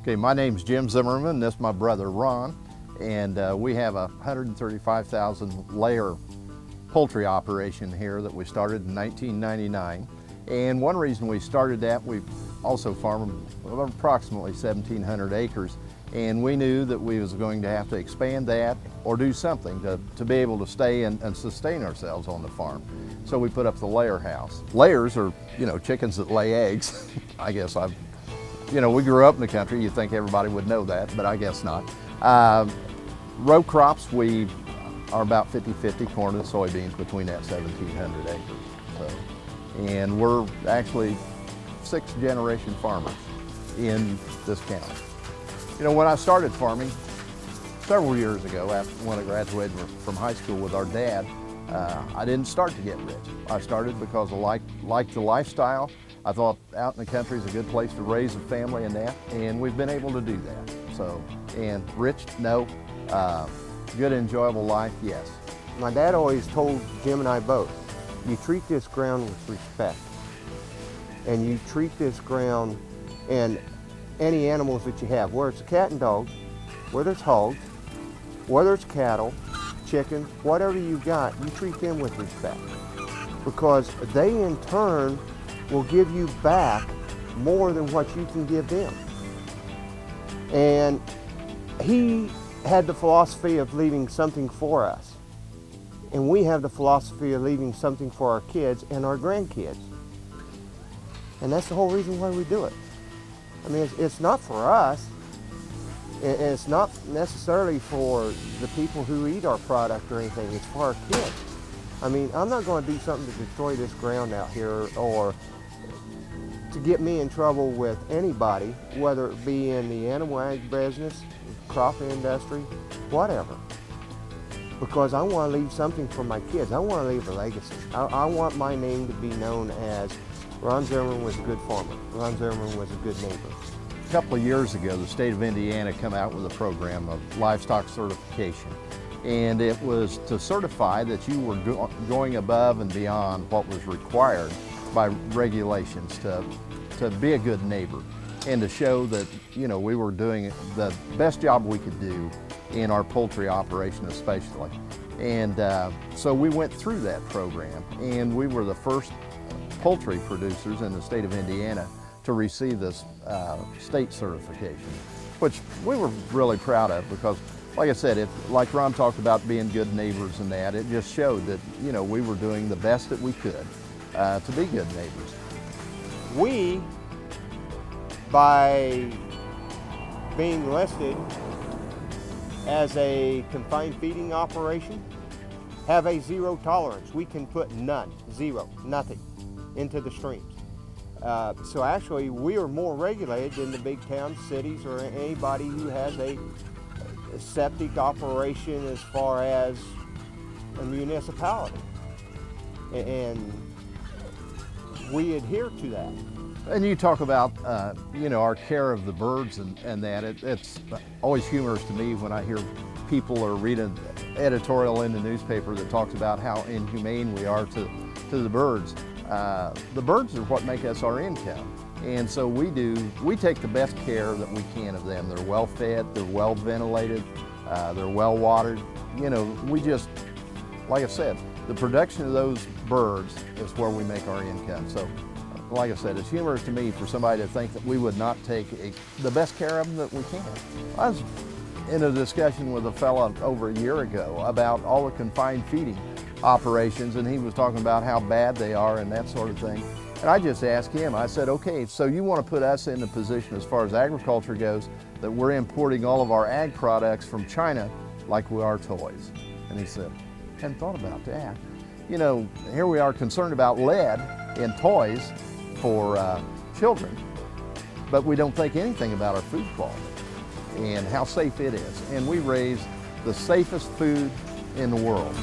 Okay, my name's Jim Zimmerman. This is my brother Ron, and we have a 135,000 layer poultry operation here that we started in 1999. And one reason we started that, we also farm approximately 1,700 acres, and we knew that we was going to have to expand that or do something to be able to stay and sustain ourselves on the farm. So we put up the layer house. Layers are, chickens that lay eggs. I guess we grew up in the country, you'd think everybody would know that, but I guess not. Row crops, we are about 50-50 corn and soybeans between that 1,700 acres. And we're actually 6th generation farmers in this county. When I started farming several years ago, when I graduated from high school with our dad, I didn't start to get rich. I started because I liked the lifestyle. I thought out in the country is a good place to raise a family and that, and we've been able to do that. And rich, no. Good, enjoyable life, yes. My dad always told Jim and I both, you treat this ground with respect. And you treat this ground and any animals that you have, whether it's a cat and dog, whether it's hogs, whether it's cattle, chickens, whatever you got, you treat them with respect. Because they in turn will give you back more than what you can give them. And he had the philosophy of leaving something for us. And we have the philosophy of leaving something for our kids and our grandkids. And that's the whole reason why we do it. I mean, it's not for us. It's not necessarily for the people who eat our product or anything. It's for our kids. I mean, I'm not going to do something to destroy this ground out here or to get me in trouble with anybody, whether it be in the animal ag business, crop industry, whatever. Because I want to leave something for my kids. I want to leave a legacy. I want my name to be known as Ron Zimmerman was a good farmer. Ron Zimmerman was a good neighbor. A couple of years ago, the state of Indiana came out with a program of livestock certification. And it was to certify that you were going above and beyond what was required by regulations to be a good neighbor and to show that, we were doing the best job we could do in our poultry operation especially. And so we went through that program, and we were the first poultry producers in the state of Indiana to receive this state certification, which we were really proud of because, like I said, like Ron talked about being good neighbors and that, it just showed that, we were doing the best that we could to be good neighbors. We, by being listed as a confined feeding operation, have a zero tolerance. We can put none, zero, nothing into the streams. So actually we are more regulated than the big town cities or anybody who has a septic operation as far as a municipality. And we adhere to that. And you talk about, our care of the birds and that. It's always humorous to me when I hear people or read an editorial in the newspaper that talks about how inhumane we are to the birds. The birds are what make us our income. And so we take the best care that we can of them. They're well fed, they're well ventilated, they're well watered. We just, like I said, the production of those birds is where we make our income. So, like I said, it's humorous to me for somebody to think that we would not take the best care of them that we can. I was in a discussion with a fella over a year ago about all the confined feeding operations, and he was talking about how bad they are and that sort of thing. And I just asked him, I said, okay, so you want to put us in a position as far as agriculture goes that we're importing all of our ag products from China like we are toys? And he said, hadn't thought about that. Here we are concerned about lead in toys for children, but we don't think anything about our food quality and how safe it is. And we raise the safest food in the world.